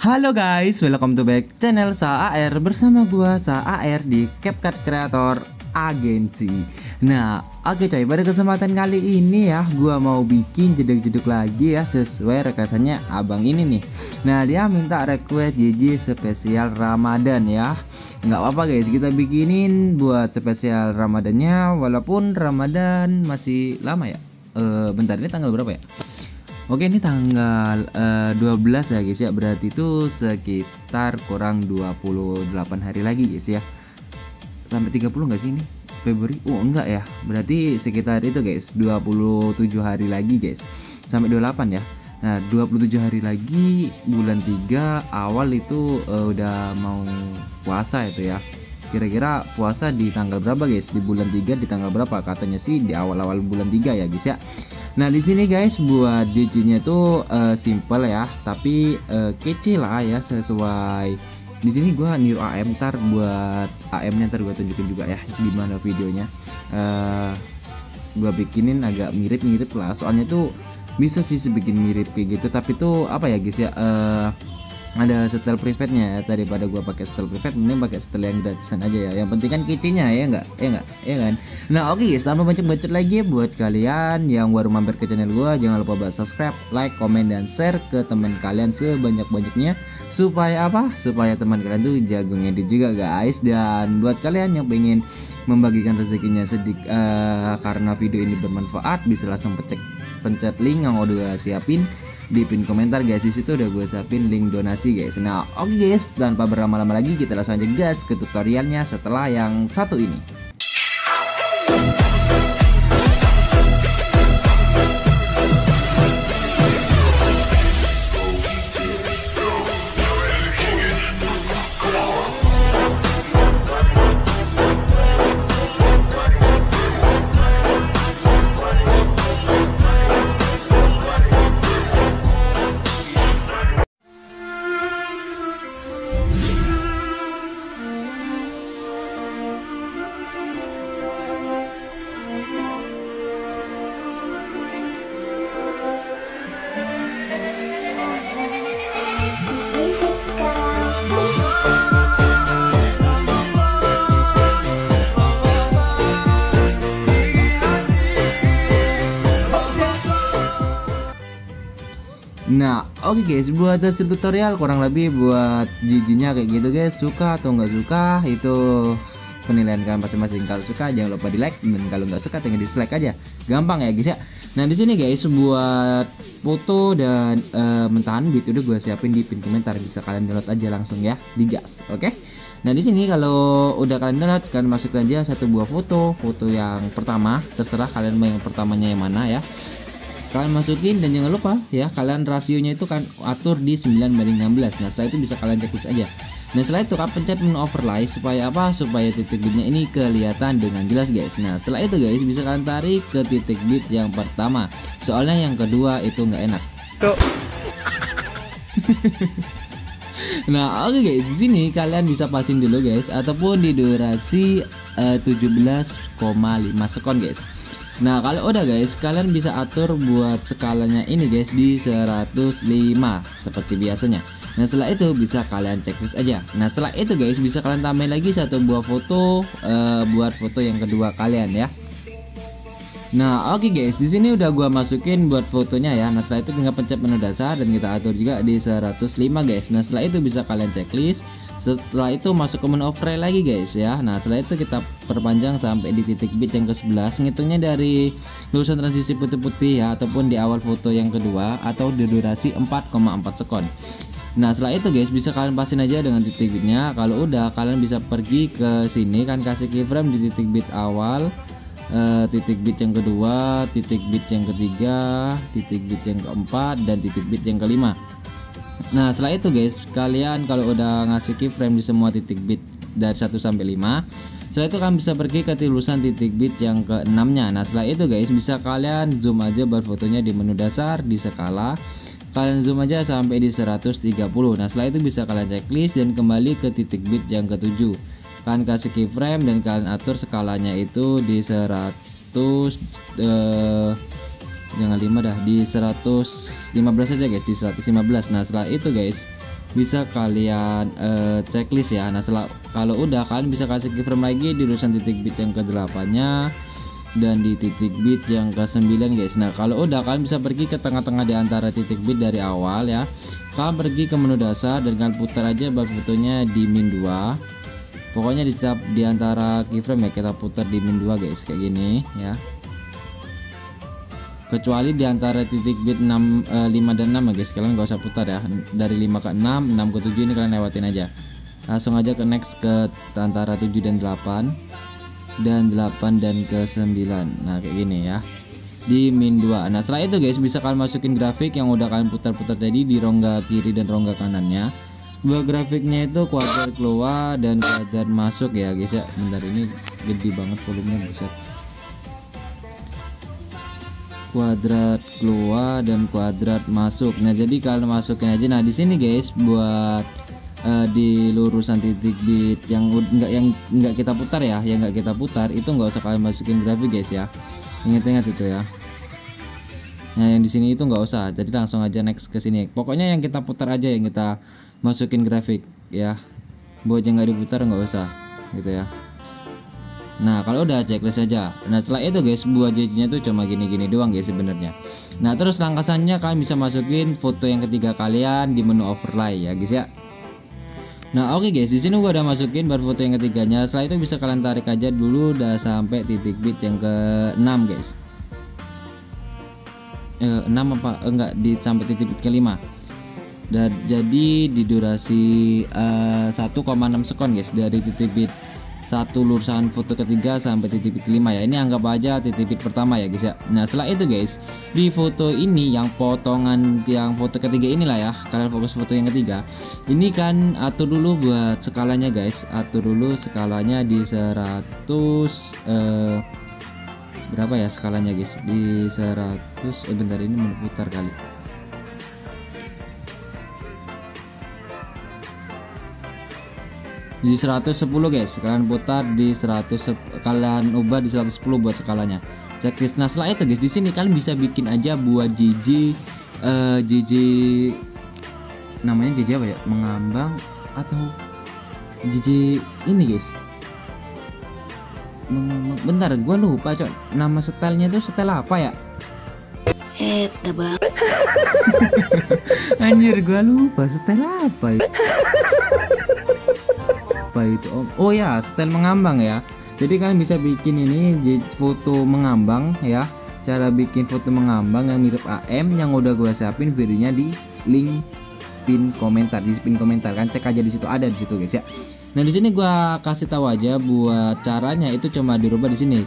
Halo guys, welcome to back channel SAAR bersama gua SAAR di CapCut Creator Agency. Nah, oke coy, pada kesempatan kali ini ya, gua mau bikin jeduk-jeduk lagi ya sesuai requestannya abang ini nih. Nah, dia minta request JJ spesial Ramadan ya. Nggak apa-apa guys, kita bikinin buat spesial Ramadannya walaupun Ramadan masih lama ya. Bentar, ini tanggal berapa ya? Oke, ini tanggal 12 ya guys ya. Berarti itu sekitar kurang 28 hari lagi guys ya. Sampai 30 enggak sih ini? Februari? Oh, enggak ya. Berarti sekitar itu guys, 27 hari lagi guys. Sampai 28 ya. Nah, 27 hari lagi bulan 3 awal itu udah mau puasa itu ya. Kira-kira puasa di tanggal berapa guys? Di bulan 3 di tanggal berapa? Katanya sih di awal-awal bulan 3 ya guys ya. Nah, di sini guys buat JJ-nya tuh simple ya, tapi kece lah ya, sesuai. Di sini gua new AM, ntar buat AM-nya ntar gua tunjukin juga ya gimana videonya. Gua bikinin agak mirip-mirip lah, soalnya tuh bisa sih sebikin mirip kayak gitu, tapi tuh apa ya guys ya, ada setel private-nya ya. Daripada gua pakai setel private, mending pakai setel yang gratisan aja ya. Yang penting kan kece-nya ya enggak? Ya kan? Nah, oke guys, tanpa bacot-bacot lagi, buat kalian yang baru mampir ke channel gua, jangan lupa buat subscribe, like, komen dan share ke teman kalian sebanyak-banyaknya supaya apa? Supaya teman kalian tuh jago ngedit juga guys. Dan buat kalian yang pengen membagikan rezekinya sedikit karena video ini bermanfaat, bisa langsung pencet link yang udah siapin di pin komentar guys. Di situ udah gue siapin link donasi guys. Nah, oke guys, tanpa berlama-lama lagi kita langsung aja gas ke tutorialnya setelah yang satu ini. Nah, oke guys, buat hasil tutorial kurang lebih buat JJ-nya kayak gitu guys. Suka atau nggak suka itu penilaian kalian masing-masing. Kalau suka jangan lupa di like, dan kalau nggak suka tinggal dislike aja. Gampang ya guys ya. Nah, di sini guys buat foto dan mentahan beat udah gue siapin di pin komentar, bisa kalian download aja langsung ya, digas. Oke. Nah, di sini kalau udah kalian download, kalian masukkan aja satu buah foto yang pertama, terserah kalian mau yang pertamanya yang mana ya. Kalian masukin dan jangan lupa ya, kalian rasionya itu kan atur di 9:16. Nah, setelah itu bisa kalian checklist aja. Nah, setelah itu kalian pencet menu overlay supaya apa? Supaya titik bitnya ini kelihatan dengan jelas guys. Nah, setelah itu guys bisa kalian tarik ke titik bit yang pertama. Soalnya yang kedua itu nggak enak. Tuh. Nah, oke guys, di sini kalian bisa passing dulu guys, ataupun di durasi 17,5 sekon guys. Nah, kalau udah guys, kalian bisa atur buat skalanya ini guys di 105 seperti biasanya. Nah, setelah itu bisa kalian checklist aja. Nah, setelah itu guys bisa kalian tambahin lagi satu buah foto buat foto yang kedua kalian ya. Nah, oke guys, di sini udah gua masukin buat fotonya ya. Nah, setelah itu tinggal pencet menu dasar dan kita atur juga di 105 guys. Nah, setelah itu bisa kalian checklist. Setelah itu masuk ke menu overlay lagi guys ya. Nah, setelah itu kita perpanjang sampai di titik bit yang ke-11. Ngitungnya dari lulusan transisi putih-putih ya, ataupun di awal foto yang kedua, atau di durasi 4,4 sekon. Nah, setelah itu guys bisa kalian pasin aja dengan titik bitnya. Kalau udah, kalian bisa pergi ke sini kan, kasih keyframe di titik bit awal, titik bit yang kedua, titik bit yang ketiga, titik bit yang keempat, dan titik bit yang kelima. Nah, setelah itu guys, kalian kalau udah ngasih keyframe di semua titik bit dari 1 sampai 5, setelah itu kalian bisa pergi ke tulisan titik bit yang ke-6-nya. Nah, setelah itu guys bisa kalian zoom aja buat fotonya di menu dasar, di skala. Kalian zoom aja sampai di 130. Nah, setelah itu bisa kalian checklist dan kembali ke titik bit yang ke-7. Kalian kasih keyframe dan kalian atur skalanya itu di 100 jangan 5 dah, di 115 aja guys, di 115. Nah, setelah itu guys bisa kalian checklist ya. Nah setelah kalau udah, kalian bisa kasih keyframe lagi di urusan titik bit yang ke-8 nya dan di titik bit yang ke-9 guys. Nah kalau udah, kalian bisa pergi ke tengah-tengah di antara titik bit dari awal ya. Kalian pergi ke menu dasar dan kalian putar aja buat fotonya di min 2. Pokoknya di antara keyframe ya, kita putar di min 2 guys, kayak gini ya. Kecuali di antara titik bit 5 dan 6 ya guys, kalian gak usah putar ya. Dari 5 ke 6, 6 ke 7 ini kalian lewatin aja. Langsung aja ke next ke antara 7 dan 8 dan 8 dan ke 9. Nah kayak gini ya, di min 2. Nah setelah itu guys, bisa kalian masukin grafik yang udah kalian putar-putar tadi di rongga kiri dan rongga kanannya. Dua grafiknya itu kuadrat keluar dan kuadrat masuk ya guys ya. Bentar, ini gede banget volumenya, bisa kuadrat keluar dan kuadrat masuk. Nah jadi kalian masukin aja. Nah di sini guys, buat di lurusan titik bit yang nggak kita putar ya, yang nggak kita putar itu nggak usah kalian masukin grafik guys ya, ingat-ingat itu ya. Nah yang di sini itu nggak usah, jadi langsung aja next ke sini. Pokoknya yang kita putar aja yang kita masukin grafik ya, buat yang nggak diputar nggak usah gitu ya. Nah kalau udah, checklist aja. Nah setelah itu guys, buat JJ-nya tuh cuma gini-gini doang guys sebenarnya. Nah terus langkasannya, kalian bisa masukin foto yang ketiga kalian di menu overlay ya guys ya. Nah oke guys, di sini gua udah masukin buat foto yang ketiganya. Setelah itu bisa kalian tarik aja dulu udah sampai titik bit yang ke-6 guys. 6 apa enggak, di sampai titik bit ke-5. Dan jadi di durasi 1,6 sekon guys, dari titik bit 1 lurusan foto ketiga sampai titik bit ke-5 ya. Ini anggap aja titik bit pertama ya guys ya. Nah setelah itu guys, di foto ini yang potongan yang foto ketiga inilah ya, kalian fokus foto yang ketiga ini kan, atur dulu buat skalanya guys. Atur dulu skalanya di 100 berapa ya skalanya guys, di 100 bentar, ini memutar kali. Di 110 guys, kalian putar di 100, kalian ubah di 110 buat skalanya. Checklist. Nah setelah itu guys, di sini kalian bisa bikin aja buat JJ namanya JJ apa ya, mengambang atau JJ ini guys, bentar gua lupa cok, nama stylenya tuh style apa ya. Bang. Anjir gua lupa style apa ya. Apa itu om? Oh ya, style mengambang ya. Jadi kalian bisa bikin ini foto mengambang ya. Cara bikin foto mengambang yang mirip AM yang udah gua siapin videonya di link pin komentar, di pin komentar kan, cek aja di situ, ada di situ guys ya. Nah di sini gua kasih tahu aja buat caranya, itu cuma dirubah di sini.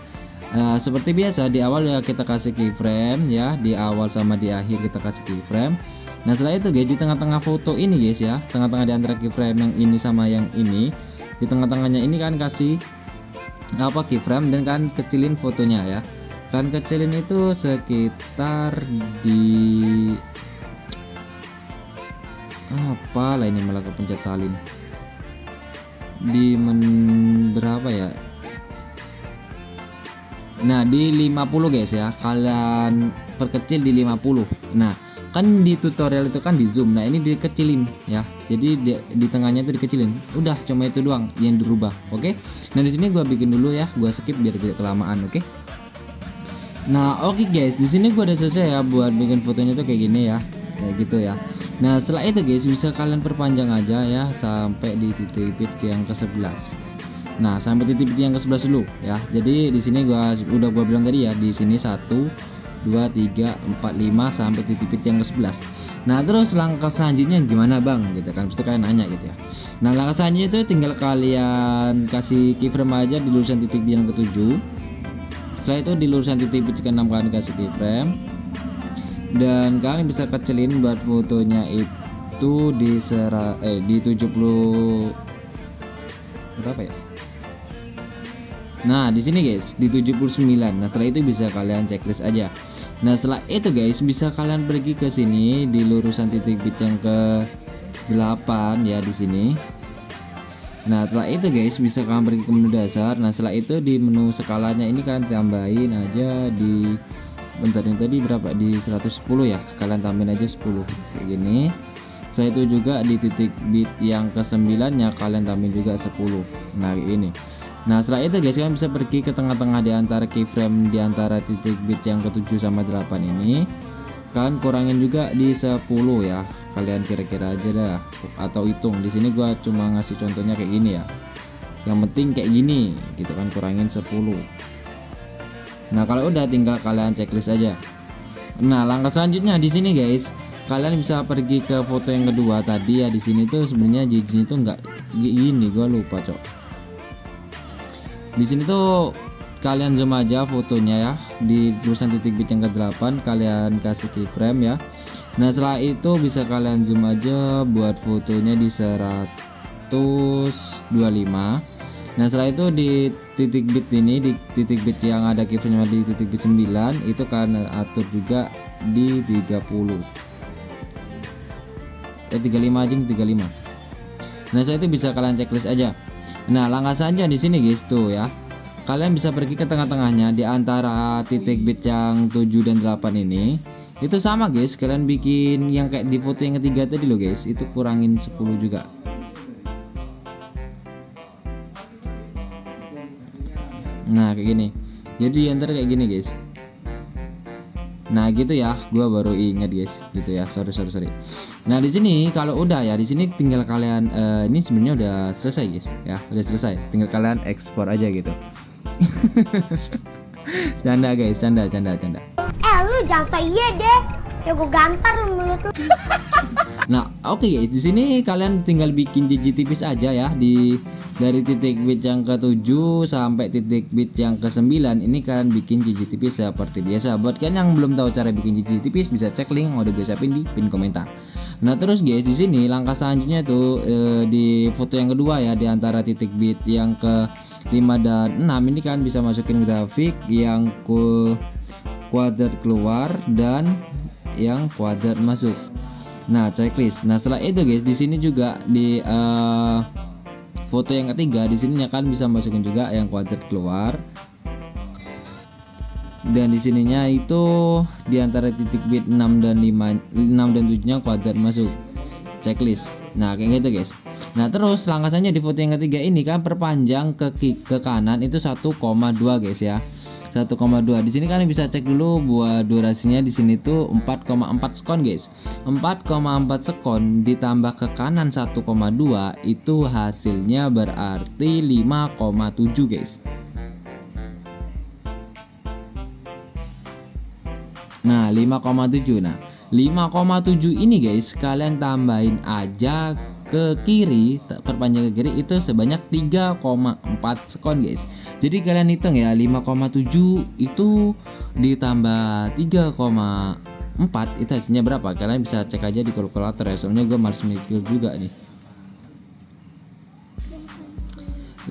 Seperti biasa di awal ya kita kasih keyframe ya, di awal sama di akhir kita kasih keyframe. Nah setelah itu guys, di tengah-tengah foto ini guys ya, tengah-tengah di antara keyframe yang ini sama yang ini, di tengah-tengahnya ini kan kasih apa, keyframe, dan kan kecilin fotonya ya. Kan kecilin itu sekitar di apa lah, ini malah kepencet salin. Di berapa ya? Nah di 50 guys ya, kalian perkecil di 50. Nah kan di tutorial itu kan di zoom, nah ini dikecilin ya, jadi di tengahnya itu dikecilin. Udah cuma itu doang yang dirubah. Oke. Nah di sini gua bikin dulu ya, gua skip biar tidak kelamaan. Oke. Nah oke guys, di sini gua udah selesai ya buat bikin fotonya tuh kayak gini ya, kayak gitu ya. Nah setelah itu guys, bisa kalian perpanjang aja ya sampai di titik bit yang ke-11. Nah sampai titik bit yang ke-11 dulu ya. Jadi di sini gua bilang tadi ya, di sini 1 2 3 4 5 sampai titik bit yang ke-11. Nah terus langkah selanjutnya gimana bang gitu kan, pasti kalian nanya gitu ya. Nah langkah selanjutnya itu tinggal kalian kasih keyframe aja di lurusan titik bit yang ke-7. Setelah itu di lurusan titik bit ke-6 kalian kasih keyframe, dan kalian bisa kecilin buat fotonya itu di di 70 berapa ya. Nah di sini guys di 79. Nah setelah itu bisa kalian checklist aja. Nah setelah itu guys, bisa kalian pergi ke sini di lurusan titik bit yang ke-8 ya, di sini. Nah setelah itu guys, bisa kalian pergi ke menu dasar. Nah setelah itu di menu skalanya ini kalian tambahin aja di, bentar, yang tadi berapa, di 110 ya, kalian tambahin aja 10 kayak gini. Setelah itu juga di titik bit yang ke-9 nya kalian tambahin juga 10. Nah kayak ini. Nah setelah itu guys, kalian bisa pergi ke tengah-tengah di antara keyframe di antara titik bit yang ke-7 sama 8 ini. Kalian kurangin juga di 10 ya. Kalian kira-kira aja dah atau hitung. Di sini gua cuma ngasih contohnya kayak gini ya. Yang penting kayak gini gitu kan, kurangin 10. Nah kalau udah tinggal kalian checklist aja. Nah langkah selanjutnya di sini guys, kalian bisa pergi ke foto yang kedua tadi ya. Di sini tuh sebenarnya JJ itu enggak gini, gua lupa cok. Di sini tuh kalian zoom aja fotonya ya, di tulisan titik bit yang ke-8 kalian kasih keyframe ya. Nah setelah itu bisa kalian zoom aja buat fotonya di 125. Nah setelah itu di titik bit ini, di titik bit yang ada keyframe di titik bit 9 itu kalian atur juga di 30. 35 aja, 35. Nah setelah itu bisa kalian checklist aja. Nah langkah selanjutnya di sini guys tuh ya, kalian bisa pergi ke tengah-tengahnya di antara titik bit yang 7 dan 8 ini. Itu sama guys, kalian bikin yang kayak di foto yang ketiga tadi loh guys, itu kurangin 10 juga. Nah kayak gini, jadi antara kayak gini guys. Nah gitu ya, gua baru ingat guys gitu ya, sorry. Nah di sini kalau udah ya, di sini tinggal kalian ini sebenarnya udah selesai guys ya, udah selesai, tinggal kalian ekspor aja gitu. Canda guys, canda. Lu jangan iya deh, ya gue gampar lu mulut lu. Nah oke guys, di sini kalian tinggal bikin JJ tipis aja ya, di dari titik bit yang ke-7 sampai titik bit yang ke-9 ini kalian bikin JJ tipis seperti biasa. Buat kalian yang belum tahu cara bikin JJ tipis, bisa cek link yang udah gue siapin di pin komentar. Nah terus guys, di sini langkah selanjutnya tuh di foto yang kedua ya, di antara titik bit yang ke-5 dan 6 ini kalian bisa masukin grafik yang kuadrat keluar dan yang kuadrat masuk. Nah checklist. Nah setelah itu guys, di sini juga di foto yang ketiga di sini kalian bisa masukin juga yang kuadrat keluar, dan di sininya itu di antara titik bit 6 dan 7 nya kuadrat masuk. Checklist. Nah kayak gitu guys. Nah terus langkah selanjutnya di foto yang ketiga ini kan perpanjang ke kanan itu 1,2 guys ya. 1,2. Di sini kalian bisa cek dulu buat durasinya, di sini tuh 4,4 sekon guys. 4,4 sekon ditambah ke kanan 1,2 itu hasilnya berarti 5,7 guys. Nah 5,7. Nah 5,7 ini guys kalian tambahin aja ke kiri, perpanjang ke kiri itu sebanyak 3,4 sekon guys. Jadi kalian hitung ya, 5,7 itu ditambah 3,4 itu hasilnya berapa? Kalian bisa cek aja di kalkulator ya, soalnya gue males mikir juga nih.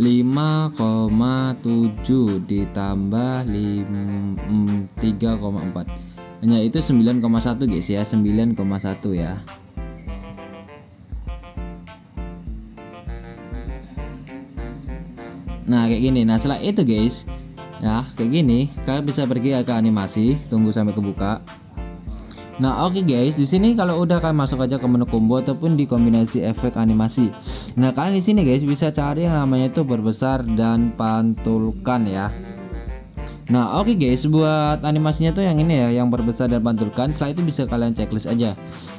5,7 ditambah 3,4 hanya itu 9,1 guys ya, 9,1 ya. Nah kayak gini. Nah setelah itu guys ya kayak gini, kalian bisa pergi ke animasi, tunggu sampai kebuka. Nah oke guys, di sini kalau udah kalian masuk aja ke menu combo ataupun di kombinasi efek animasi. Nah kalian di sini guys bisa cari yang namanya itu berbesar dan pantulkan ya. Nah oke guys, buat animasinya tuh yang ini ya, yang berbesar dan pantulkan. Setelah itu bisa kalian checklist aja.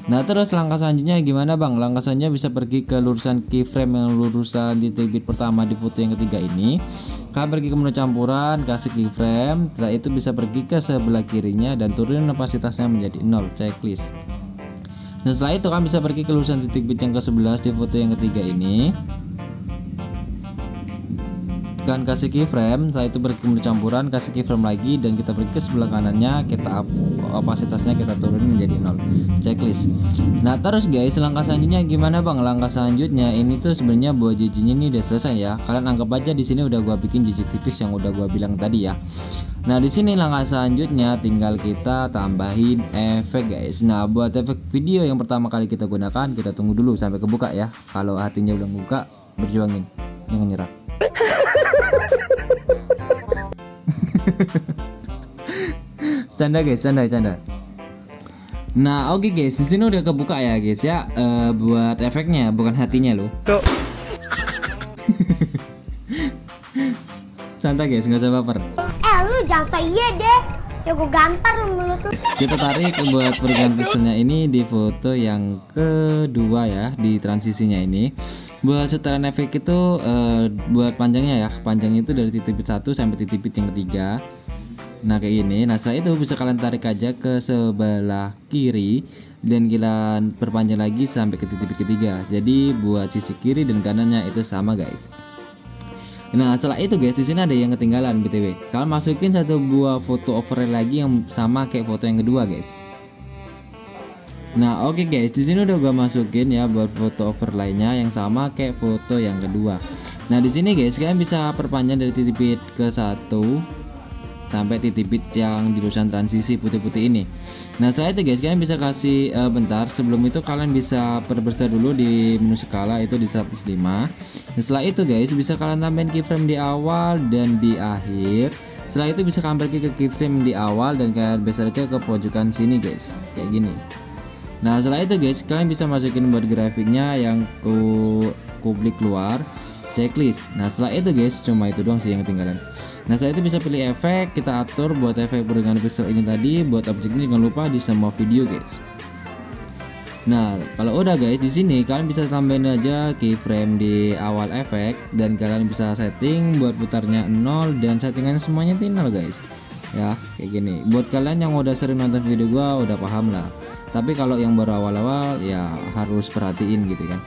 Nah terus langkah selanjutnya gimana bang? Langkah selanjutnya bisa pergi ke lurusan keyframe yang lurusan di titik bit pertama di foto yang ketiga ini. Kalian pergi ke menu campuran, kasih keyframe. Setelah itu bisa pergi ke sebelah kirinya dan turunin opasitasnya menjadi 0, checklist. Nah setelah itu kalian bisa pergi ke lurusan titik bit yang ke-11 di foto yang ketiga ini. Kalian kasih keyframe, setelah itu pergi ke menu campuran, kasih keyframe lagi, dan kita pergi ke sebelah kanannya, kita opasitasnya kita turunin menjadi 0, checklist. Nah terus guys, langkah selanjutnya gimana bang? Langkah selanjutnya ini tuh sebenarnya buat JJ-nya ini udah selesai ya. Kalian anggap aja di sini udah gua bikin JJ tipis yang udah gua bilang tadi ya. Nah di sini langkah selanjutnya tinggal kita tambahin efek guys. Nah buat efek video yang pertama kali kita gunakan, kita tunggu dulu sampai kebuka ya. Kalau hatinya belum buka, berjuangin, jangan nyerah. Canda guys, canda. Nah, oke guys, di sini udah kebuka ya guys ya, buat efeknya bukan hatinya loh. Santai guys, nggak usah baper. Lu jangan saya deh. Ya gue gampar lu mulut lu. Kita tarik buat perubahan pixelnya ini di foto yang kedua ya, di transisinya ini. Buat setelan efek itu buat panjangnya ya, panjangnya itu dari titik bit 1 sampai titik bit yang ketiga. Nah kayak gini. Nah setelah itu bisa kalian tarik aja ke sebelah kiri dan kalian perpanjang lagi sampai ke titik bit ketiga. Jadi buat sisi kiri dan kanannya itu sama guys. Nah setelah itu guys, di sini ada yang ketinggalan btw. Kalian masukin satu buah foto overlay lagi yang sama kayak foto yang kedua guys. Nah oke guys, di sini udah gua masukin ya buat foto overlaynya yang sama kayak foto yang kedua. Nah di sini guys, kalian bisa perpanjang dari titik bit ke 1 sampai titik bit yang di tulisan transisi putih-putih ini. Nah setelah itu guys, kalian bisa kasih bentar, sebelum itu kalian bisa perbesar dulu di menu skala itu di 105. Nah, setelah itu guys, bisa kalian tambahin keyframe di awal dan di akhir. Setelah itu bisa kalian pergi ke keyframe di awal dan kalian besar aja ke pojokan sini guys, kayak gini. Nah setelah itu guys, kalian bisa masukin buat grafiknya yang publik keluar checklist. Nah setelah itu guys, cuma itu doang sih yang ketinggalan. Nah setelah itu bisa pilih efek, kita atur buat efek perubahan pixel ini tadi. Buat objeknya jangan lupa di semua video guys. Nah kalau udah guys, di sini kalian bisa tambahin aja keyframe di awal efek dan kalian bisa setting buat putarnya 0 dan settingannya semuanya 0 guys. Ya kayak gini. Buat kalian yang udah sering nonton video gua udah paham lah. Tapi kalau yang baru awal-awal ya harus perhatiin gitu kan.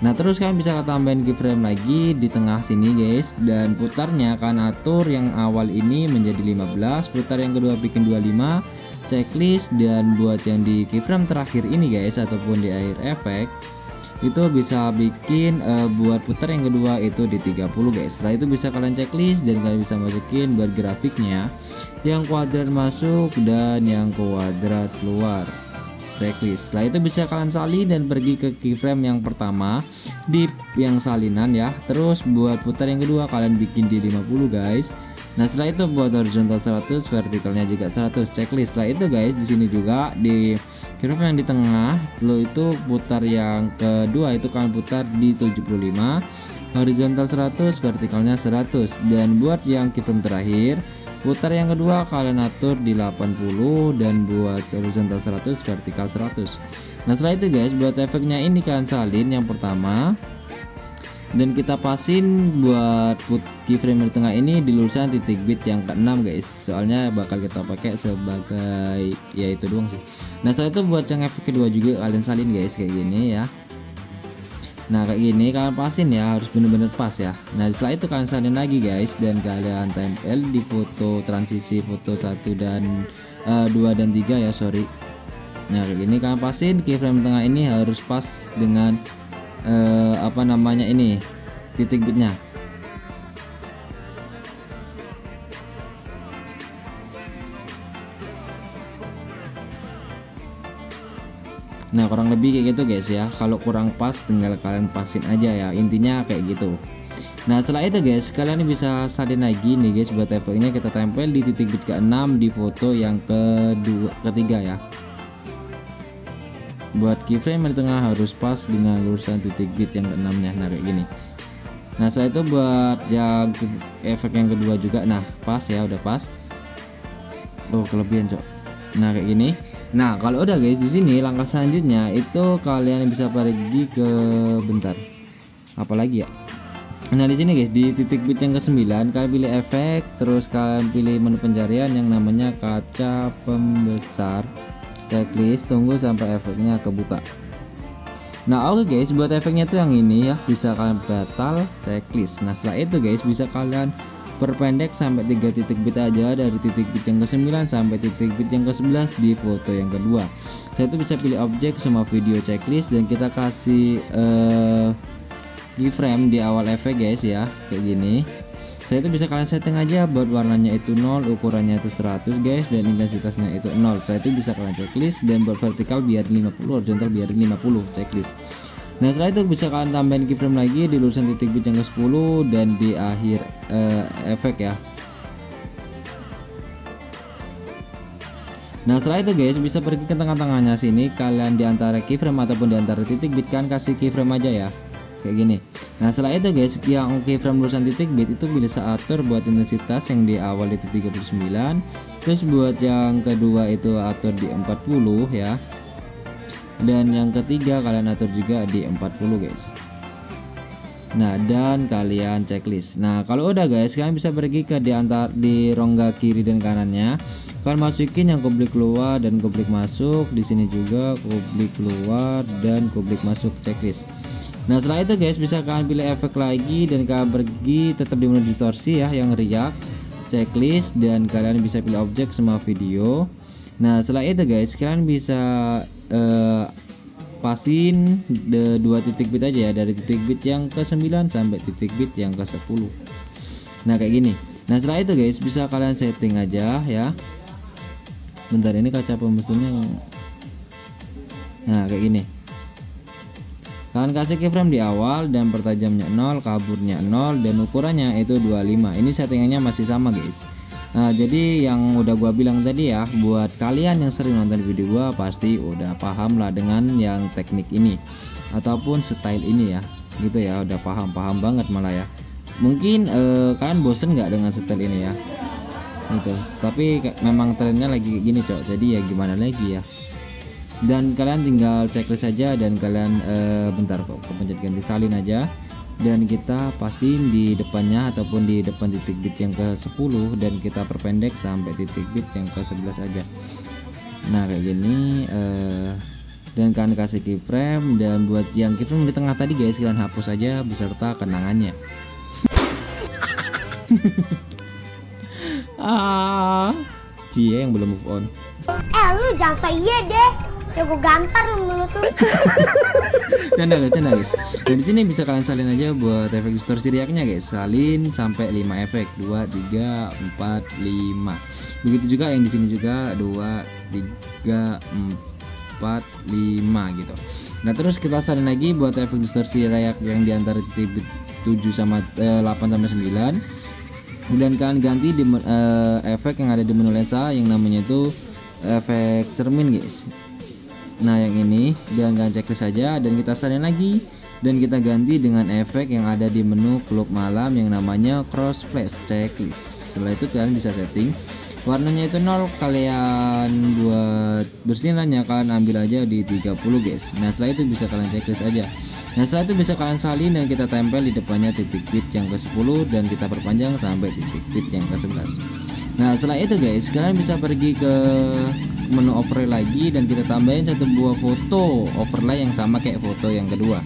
Nah terus kalian bisa tambahin keyframe lagi di tengah sini guys, dan putarnya kan atur yang awal ini menjadi 15, putar yang kedua bikin 25 checklist, dan buat yang di keyframe terakhir ini guys ataupun di akhir efek itu bisa bikin buat putar yang kedua itu di 30 guys. Setelah itu bisa kalian checklist dan kalian bisa masukin buat grafiknya yang kuadrat masuk dan yang kuadrat keluar checklist. Setelah itu bisa kalian salin dan pergi ke keyframe yang pertama di yang salinan ya. Terus buat putar yang kedua kalian bikin di 50 guys. Nah setelah itu buat horizontal 100, vertikalnya juga 100 checklist. Setelah itu guys, di sini juga di keyframe yang di tengah, lalu itu putar yang kedua itu kalian putar di 75, horizontal 100, vertikalnya 100. Dan buat yang keyframe terakhir, putar yang kedua kalian atur di 80 dan buat horizontal 100, vertikal 100. Nah setelah itu guys, buat efeknya ini kalian salin yang pertama dan kita pasin buat keyframe di tengah ini di lulusan titik bit yang ke-6 guys. Soalnya bakal kita pakai sebagai ya itu doang sih. Nah setelah itu buat yang efek kedua juga kalian salin guys kayak gini ya. Nah kayak gini kalian pasin ya, harus bener-bener pas ya. Nah setelah itu kalian salin lagi guys dan kalian tempel di foto transisi foto 1 dan 2 dan 3 ya, sorry. Nah kayak gini kalian pasin keyframe tengah ini harus pas dengan apa namanya ini titik bitnya. Nah kurang lebih kayak gitu guys ya. Kalau kurang pas tinggal kalian pasin aja ya, intinya kayak gitu. Nah setelah itu guys, kalian bisa salin lagi nih guys buat efeknya. Kita tempel di titik bit ke-6 di foto yang ketiga ya. Buat keyframe di tengah harus pas dengan lulusan titik bit yang ke-6 nya. Nah kayak gini. Nah setelah itu buat yang efek yang kedua juga, nah pas ya, udah pas. Oh kelebihan cok. Nah kayak gini. Nah kalau udah guys, di sini langkah selanjutnya itu kalian bisa pergi ke bentar. Apalagi ya. Nah di sini guys, di titik bit yang ke-9 kalian pilih efek, terus kalian pilih menu pencarian yang namanya kaca pembesar checklist, tunggu sampai efeknya kebuka. Nah oke guys, buat efeknya tuh yang ini ya, bisa kalian batal checklist. Nah setelah itu guys, bisa kalian perpendek sampai 3 titik bit aja, dari titik bit yang ke-9 sampai titik bit yang ke-11 di foto yang kedua. Saya itu bisa pilih objek semua video checklist dan kita kasih keyframe di awal efek guys ya, kayak gini. Saya itu bisa kalian setting aja buat warnanya itu 0, ukurannya itu 100 guys, dan intensitasnya itu 0. Saya itu bisa kalian checklist, dan buat vertikal biar 50, horizontal biar 50 checklist. Nah setelah itu bisa kalian tambahin keyframe lagi di lulusan titik bit yang ke-10 dan di akhir efek ya. Nah setelah itu guys, bisa pergi ke tengah-tengahnya sini, kalian di antara keyframe ataupun di antara titik bit kan kasih keyframe aja ya, kayak gini. Nah setelah itu guys, yang keyframe lulusan titik bit itu bisa atur buat intensitas yang di awal itu 39, terus buat yang kedua itu atur di 40 ya, dan yang ketiga kalian atur juga di 40 guys. Nah dan kalian checklist. Nah kalau udah guys, kalian bisa pergi ke di rongga kiri dan kanannya, kalian masukin yang kublik keluar dan kublik masuk. Di sini juga kublik keluar dan kublik masuk checklist. Nah setelah itu guys, bisa kalian pilih efek lagi dan kalian pergi tetap di menu distorsi ya, yang riak, checklist, dan kalian bisa pilih objek semua video. Nah setelah itu guys, kalian bisa pasin dua titik bit aja ya, dari titik bit yang ke 9 sampai titik bit yang ke 10. Nah kayak gini. Nah setelah itu guys, bisa kalian setting aja ya. Bentar, ini kaca pembesunnya. Nah kayak gini, kalian kasih keyframe di awal dan pertajamnya 0, kaburnya 0, dan ukurannya itu 25. Ini settingannya masih sama guys. Nah jadi yang udah gua bilang tadi ya, buat kalian yang sering nonton video gua pasti udah paham lah dengan yang teknik ini ataupun style ini ya, gitu ya, udah paham banget malah ya. Mungkin kalian bosen nggak dengan style ini ya, gitu, tapi memang trennya lagi gini cok, jadi ya gimana lagi ya. Dan kalian tinggal checklist saja dan kalian bentar kok kepencet ganti salin aja, dan kita pasin di depannya ataupun di depan titik bit yang ke 10 dan kita perpendek sampai titik bit yang ke 11 aja. Nah kayak gini, dan kalian kasih keyframe, dan buat yang keyframe di tengah tadi guys, kalian hapus aja beserta kenangannya. Cie yang belum move on. Lu jangan saya deh, ya gue gampar lu mulut lu. Canda guys. Dan di sini bisa kalian salin aja buat efek distorsi riaknya guys. Salin sampai 5 efek, 2, 3, 4, 5. Begitu juga yang di sini juga 2, 3, 4, 5 gitu. Nah terus kita salin lagi buat efek distorsi riak yang di antara titik 7 sama 8 sampai 9. Dan kalian ganti di efek yang ada di menu lensa yang namanya itu efek cermin guys. Nah yang ini, dan kalian checklist saja dan kita salin lagi, dan kita ganti dengan efek yang ada di menu klub malam yang namanya cross flash checklist. Setelah itu kalian bisa setting warnanya itu 0, kalian buat bersinarnya kalian ambil aja di 30 guys. Nah setelah itu bisa kalian checklist aja. Nah setelah itu bisa kalian salin dan kita tempel di depannya titik bit yang ke 10 dan kita perpanjang sampai titik bit yang ke 11. Nah setelah itu guys, kalian bisa pergi ke menu overlay lagi dan kita tambahin satu buah foto overlay yang sama kayak foto yang kedua.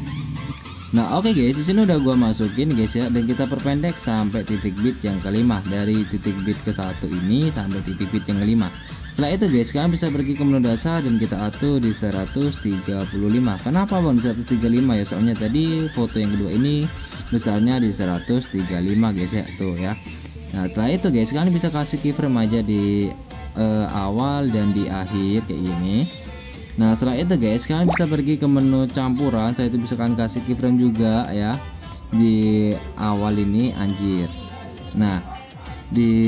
Nah oke guys, di sini udah gua masukin guys ya, dan kita perpendek sampai titik bit yang kelima, dari titik bit ke 1 ini sampai titik bit yang kelima. Setelah itu guys, kalian bisa pergi ke menu dasar dan kita atur di 135. Kenapa bang di 135 ya? Soalnya tadi foto yang kedua ini besarnya di 135 guys ya, tuh ya. Nah setelah itu guys, kalian bisa kasih keyframe aja di awal dan di akhir kayak gini. Nah setelah itu guys, kalian bisa pergi ke menu campuran. Saya itu bisa kalian kasih keyframe juga ya di awal ini, anjir. Nah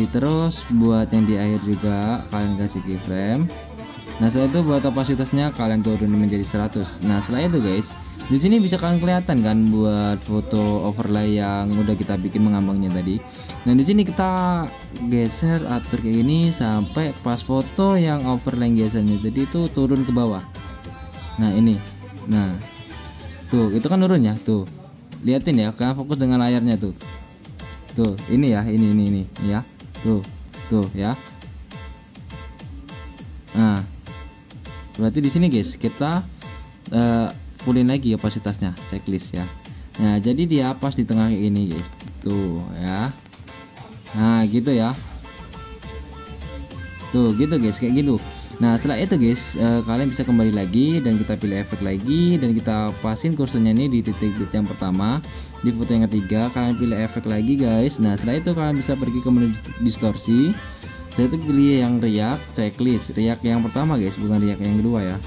terus buat yang di akhir juga kalian kasih keyframe. Nah setelah itu buat opasitasnya kalian turunin menjadi 100. Nah setelah itu guys, di sini bisa kalian kelihatan kan buat foto overlay yang udah kita bikin mengambangnya tadi. Nah di sini kita geser atur kayak gini sampai pas foto yang overlay gesernya tadi itu turun ke bawah. Nah ini, nah tuh itu kan turun ya, tuh liatin ya, kalian fokus dengan layarnya tuh. Tuh ini ya, ini ya, tuh ya. Nah berarti di sini guys kita fullin lagi opasitasnya, checklist ya. Nah jadi dia pas di tengah ini guys, tuh ya. Nah gitu ya, tuh gitu guys, kayak gitu. Nah setelah itu guys, kalian bisa kembali lagi dan kita pilih efek lagi dan kita pasin kursornya ini di titik bit yang pertama, di foto yang ketiga kalian pilih efek lagi guys. Nah setelah itu kalian bisa pergi ke menu distorsi. Saya itu pilih yang riak checklist, riak yang pertama guys, bukan riak yang kedua ya.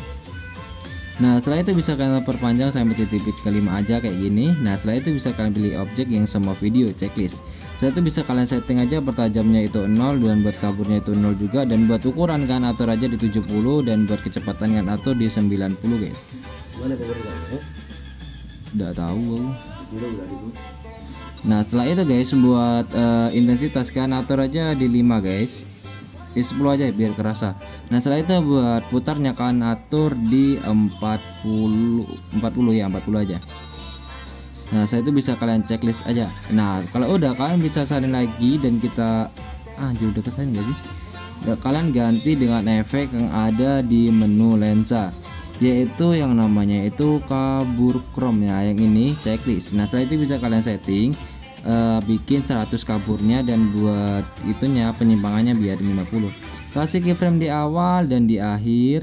Nah setelah itu bisa kalian perpanjang sampai titik bit kelima aja kayak gini. Nah setelah itu bisa kalian pilih objek yang semua video checklist. Saya tuh bisa kalian setting aja bertajamnya itu 0 dan buat kaburnya itu 0 juga, dan buat ukuran kan atur aja di 70 dan buat kecepatan kan atur di 90 guys. Mana powernya? Udah tahu. Udah itu. Nah setelah itu guys buat intensitas kan atur aja di 5 guys, di 10 aja biar kerasa. Nah setelah itu buat putarnya kan atur di 40 ya, 40 aja. Nah saya itu bisa kalian checklist aja. Nah kalau udah kalian bisa salin lagi dan kita anjir udah kesalin gak sih? Nah, kalian ganti dengan efek yang ada di menu lensa, yaitu yang namanya itu kabur chrome ya, yang ini checklist. Nah saya itu bisa kalian setting bikin 100 kaburnya dan buat itunya penyimpangannya biar 50. Kasih keyframe di awal dan di akhir.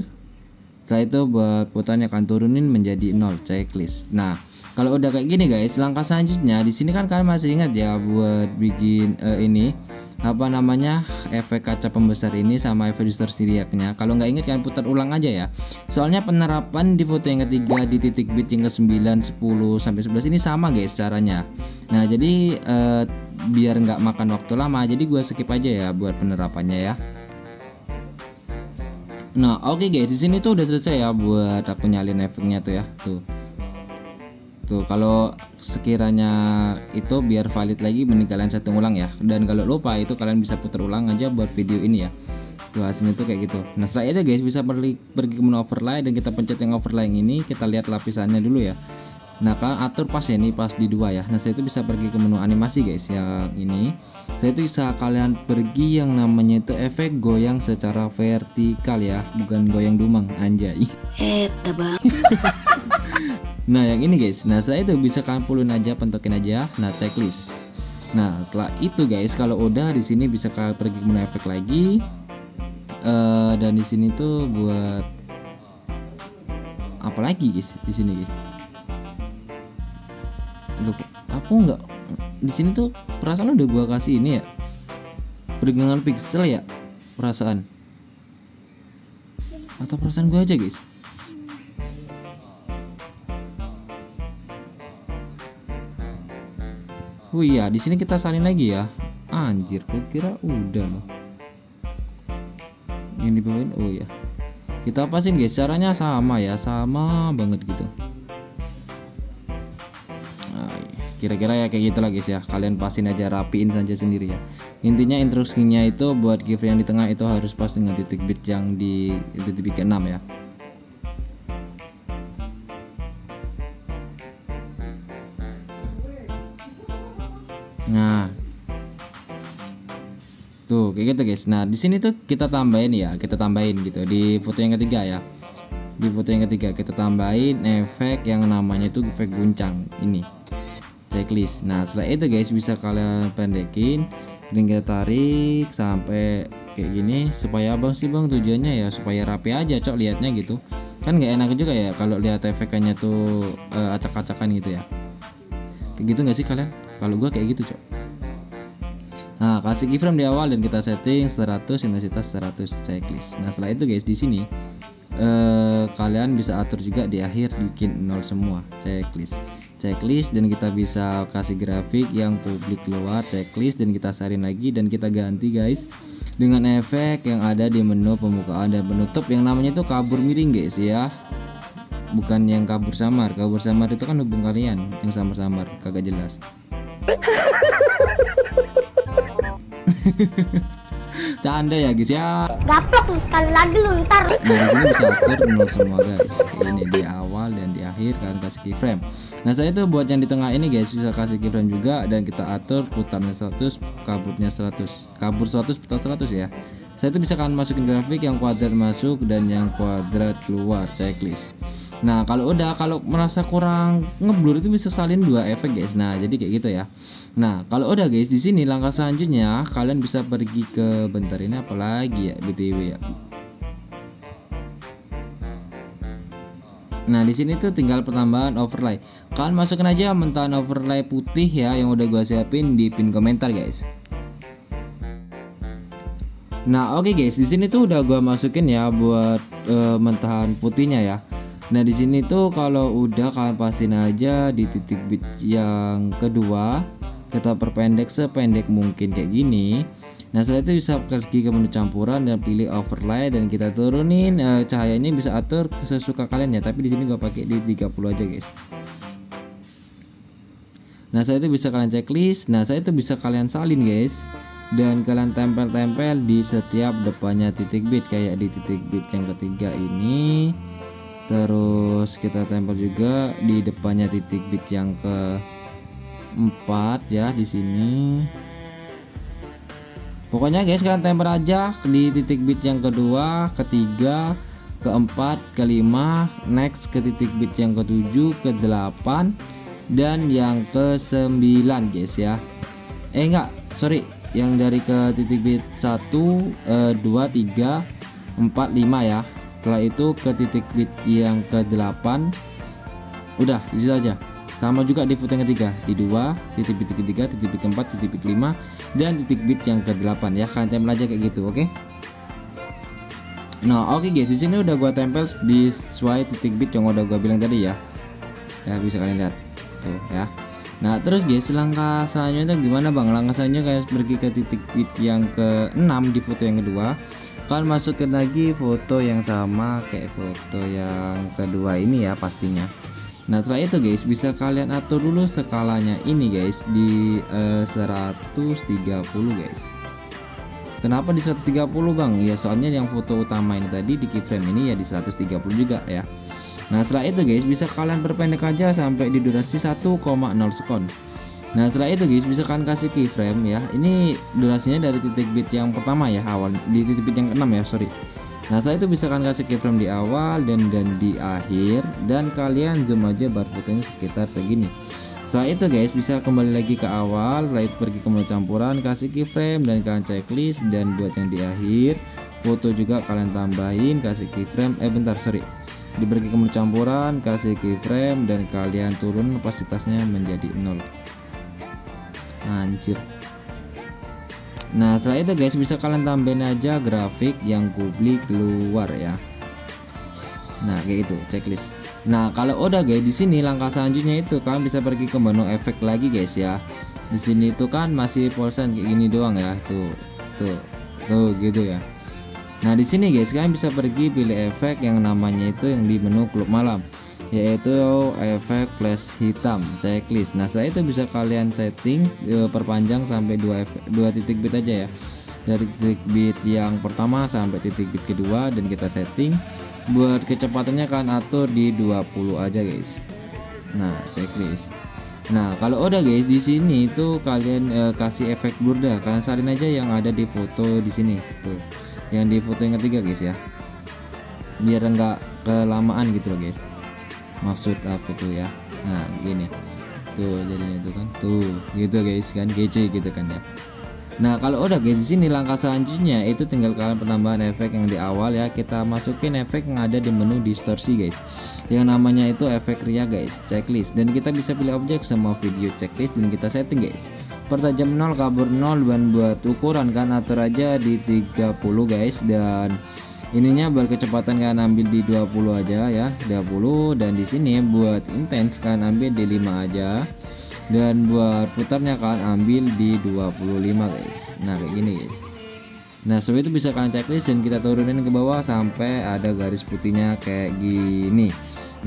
Setelah itu buat putarnya akan turunin menjadi 0 checklist. Nah kalau udah kayak gini guys, langkah selanjutnya di sini kan kalian masih ingat ya buat bikin ini apa namanya efek kaca pembesar ini sama efek distorsi riaknya. Kalau nggak ingat kalian putar ulang aja ya. Soalnya penerapan di foto yang ketiga di titik bit yang ke 9, 10 sampai 11 ini sama guys caranya. Nah jadi biar nggak makan waktu lama, jadi gua skip aja ya buat penerapannya ya. Nah oke guys, di sini tuh udah selesai ya buat aku nyalin efeknya tuh ya tuh kalau sekiranya itu biar valid lagi mending kalian setting ulang ya, dan kalau lupa itu kalian bisa putar ulang aja buat video ini ya. Tuh hasilnya tuh kayak gitu. Nah setelah itu guys bisa pergi ke menu overlay dan kita pencet yang overlay yang ini, kita lihat lapisannya dulu ya. Nah kalian atur pas ya, ini pas di 2 ya. Nah saya itu bisa pergi ke menu animasi guys yang ini. Saya itu bisa kalian pergi yang namanya itu efek goyang secara vertikal ya, bukan goyang dumang anjay. Bang. Nah yang ini guys, nah saya itu bisa kalian pulun aja, pentokin aja. Nah checklist. Nah setelah itu guys kalau udah di sini bisa kalian pergi ke menu efek lagi, dan di sini tuh buat apa lagi guys di sini guys. Loh, aku nggak di sini tuh perasaan udah gua kasih ini ya pergegangan pixel ya, perasaan atau perasaan gua aja guys. Oh iya, di sini kita salin lagi ya. Anjir, kok kira udah loh. Yang dibawain, oh ya. Kita pasin guys, caranya sama ya, sama banget gitu. Nah, kira-kira ya kayak gitu lah guys ya. Kalian pasin aja, rapiin saja sendiri ya. Intinya instruksinya itu buat keyframe yang di tengah itu harus pas dengan titik bit yang di titik bit ke-6 ya. Nah, tuh kayak gitu guys. Nah di sini tuh kita tambahin ya, kita tambahin gitu di foto yang ketiga ya. Di foto yang ketiga kita tambahin efek yang namanya itu efek guncang ini, checklist. Nah setelah itu guys bisa kalian pendekin dan kita tarik sampai kayak gini supaya abang sih bang tujuannya ya supaya rapi aja cok liatnya gitu. Kan nggak enak juga ya kalau lihat efeknya tuh acak-acakan gitu ya. Kayak gitu nggak sih kalian? Kalau gua kayak gitu cok. Nah kasih keyframe di awal dan kita setting 100 intensitas 100 checklist. Nah setelah itu guys di sini kalian bisa atur juga di akhir bikin 0 semua checklist dan kita bisa kasih grafik yang publik luar checklist dan kita sarin lagi dan kita ganti guys dengan efek yang ada di menu pembukaan dan penutup yang namanya itu kabur miring guys ya. Bukan yang kabur samar itu kan hubung kalian yang samar-samar kagak jelas. Canda ya guys ya. Gaplok lu sekali lagi lu ntar. Nah di sini bisa atur 0 semua guys. Ini di awal dan di akhir kalian kasih keyframe. Nah saya itu buat yang di tengah ini guys bisa kasih keyframe juga dan kita atur putarnya 100, kaburnya 100, kabur 100 putar 100 ya. Saya itu bisa kalian masukin grafik yang kuadrat masuk dan yang kuadrat keluar checklist. Nah kalau merasa kurang ngeblur itu bisa salin 2 efek guys. Nah jadi kayak gitu ya. Nah kalau udah guys di sini langkah selanjutnya kalian bisa pergi ke bentar ini apalagi ya BTW ya. Nah di sini tuh tinggal pertambahan overlay. Kalian masukin aja mentahan overlay putih ya yang udah gua siapin di pin komentar guys. Nah oke guys di sini tuh udah gua masukin ya buat mentahan putihnya ya. Nah di sini tuh kalau udah kalian pastiin aja di titik bit yang kedua kita perpendek sependek mungkin kayak gini. Nah setelah itu bisa pergi ke menu campuran dan pilih overlay dan kita turunin cahayanya, bisa atur sesuka kalian ya, tapi di sini gua pakai di 30 aja guys. Nah saya itu bisa kalian checklist. Nah saya itu bisa kalian salin guys, dan kalian tempel-tempel di setiap depannya titik bit, kayak di titik bit yang ketiga ini. Terus kita tempel juga di depannya titik bit yang keempat ya di sini. Pokoknya guys kalian tempel aja di titik bit yang kedua, ketiga, keempat, kelima, next ke titik bit yang ketujuh, ke-8 dan yang ke-9 guys ya. Enggak, sorry, yang dari ke titik bit 1, 2, 3, 4, 5 ya. Setelah itu ke titik bit yang ke-8. Udah, di situ aja. Sama juga di foto yang ketiga, di 2, titik bit ketiga, titik bit keempat, titik bit 5 dan titik bit yang ke-8 ya. Kalian tempel aja kayak gitu, oke? Nah, oke guys, di sini udah gua tempel di sesuai titik bit yang udah gua bilang tadi ya. Ya, bisa kalian lihat. Tuh ya. Nah terus guys, langkah selanjutnya gimana bang? Langkah selanjutnya kalian pergi ke titik bit yang ke-6 di foto yang kedua. Kalian masukkan lagi foto yang sama kayak foto yang kedua ini ya pastinya. Nah setelah itu guys, bisa kalian atur dulu skalanya ini guys di 130 guys. Kenapa di 130 bang? Ya soalnya yang foto utama ini tadi di keyframe ini ya di 130 juga ya. Nah setelah itu guys, bisa kalian perpendek aja sampai di durasi 1,0 sekon. Nah setelah itu guys, bisa kalian kasih keyframe ya. Ini durasinya dari titik bit yang pertama ya, awal di titik bit yang ke-6 ya, sorry. Nah setelah itu bisa kalian kasih keyframe di awal dan di akhir, dan kalian zoom aja bar fotonya sekitar segini. Setelah itu guys, bisa kembali lagi ke awal, setelah itu pergi ke menu campuran, kasih keyframe dan kalian checklist, dan buat yang di akhir foto juga kalian tambahin, kasih keyframe, pergi ke menu campuran, kasih keyframe dan kalian turun opasitasnya menjadi 0. Anjir. Nah setelah itu guys, bisa kalian tambahin aja grafik yang kubli keluar ya. Nah kayak gitu checklist. Nah kalau udah guys, di sini langkah selanjutnya itu kalian bisa pergi ke menu efek lagi guys ya. Di sini tuh kan masih pulsan kayak gini doang ya, tuh gitu ya. Nah di sini guys, kalian bisa pergi pilih efek yang namanya itu yang di menu klub malam, yaitu efek flash hitam checklist. Nah setelah itu bisa kalian setting perpanjang sampai 2 titik bit aja ya, dari titik bit yang pertama sampai titik bit kedua, dan kita setting buat kecepatannya kalian atur di 20 aja guys. Nah checklist. Nah kalau udah guys, di sini itu kalian kasih efek blur dah, kalian salin aja yang ada di foto di sini tuh, yang di foto yang ketiga guys ya, biar enggak kelamaan gitu loh guys. Maksud apa tuh ya? Nah gini tuh jadinya itu kan tuh gitu guys kan, kece gitu kan ya. Nah kalau udah guys, di sini langkah selanjutnya itu tinggal kalian penambahan efek yang di awal ya. Kita masukin efek yang ada di menu distorsi guys, yang namanya itu efek ria guys, checklist, dan kita bisa pilih objek semua video checklist dan kita setting guys. Pertajam 0, kabur 0, dan buat ukuran kan atur aja di 30 guys, dan ininya berkecepatan kalian ambil di 20 aja ya, 20, dan di sini buat intens kalian ambil di 5 aja, dan buat putarnya kalian ambil di 25 guys. Nah kayak gini guys. Nah setelah itu bisa kalian checklist dan kita turunin ke bawah sampai ada garis putihnya kayak gini.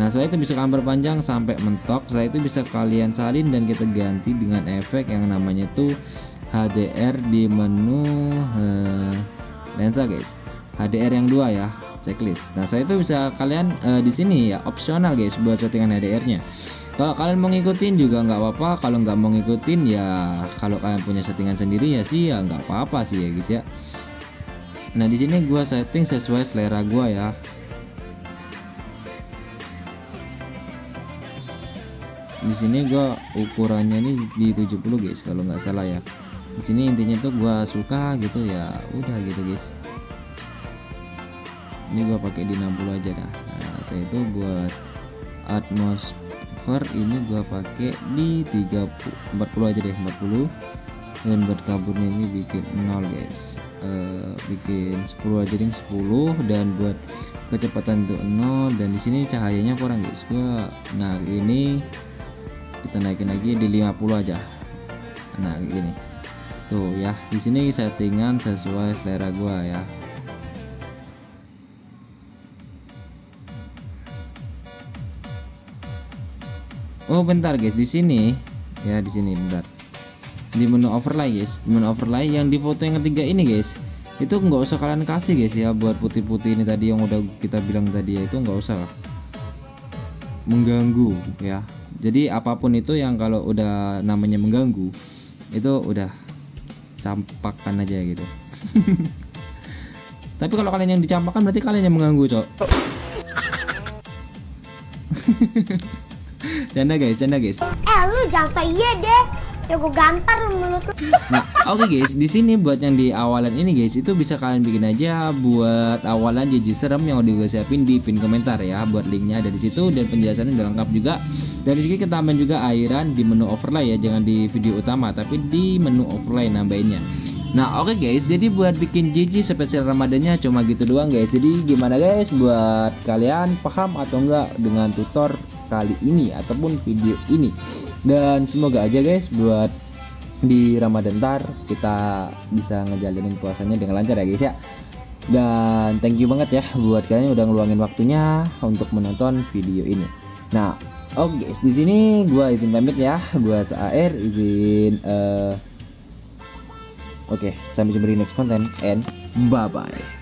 Nah setelah itu bisa kalian perpanjang sampai mentok. Setelah itu bisa kalian salin dan kita ganti dengan efek yang namanya itu HDR di menu lensa guys, HDR yang 2 ya, checklist. Nah saya itu bisa kalian di sini ya opsional guys buat settingan HDR nya. Kalau kalian mau ngikutin juga nggak apa-apa, kalau nggak mau ngikutin ya, kalau kalian punya settingan sendiri ya sih ya nggak apa-apa sih ya guys ya. Nah di sini gua setting sesuai selera gua ya. Di sini gua ukurannya ini di 70 guys kalau nggak salah ya. Di sini intinya tuh gua suka gitu ya, udah gitu guys. Ini gua pakai di 60 aja dah. Nah, saya itu buat atmosfer ini gua pakai di 40 aja deh, 40. Dan buat kaburnya ini bikin 0 guys, bikin 10 aja deh, 10. Dan buat kecepatan untuk 0, dan di sini cahayanya kurang guys gua. Nah ini kita naikin lagi di 50 aja. Nah kayak gini tuh ya, di sini settingan sesuai selera gua ya. Oh bentar guys, di sini ya, di sini bentar, di menu overlay guys, menu overlay yang di foto yang ketiga ini guys, itu nggak usah kalian kasih guys ya, buat putih-putih ini tadi yang udah kita bilang tadi ya, itu nggak usah mengganggu ya. Jadi apapun itu yang kalau udah namanya mengganggu itu udah campakkan aja gitu. Tapi kalau kalian yang dicampakkan berarti kalian yang mengganggu, cok. Canda guys. Lu jangan so iya deh. Ya gue gampar lu mulut lu. Nah, oke guys, di sini buat yang di awalan ini guys, itu bisa kalian bikin aja buat awalan JJ serem yang udah gue siapin di pin komentar ya. Buat linknya ada di situ dan penjelasannya udah lengkap juga. Dari sini kita tambahin juga airan di menu overlay ya, jangan di video utama tapi di menu overlay nambahinnya. Nah oke guys, jadi buat bikin JJ spesial Ramadannya cuma gitu doang guys. Jadi gimana guys, buat kalian paham atau enggak dengan tutor kali ini ataupun video ini? Dan semoga aja guys buat di Ramadan ntar kita bisa ngejalanin puasanya dengan lancar ya guys ya. Dan thank you banget ya buat kalian yang udah ngeluangin waktunya untuk menonton video ini. Nah oke guys, di sini gua izin pamit ya, gua SAR izin Oke, sampai jumpa di next content and bye bye.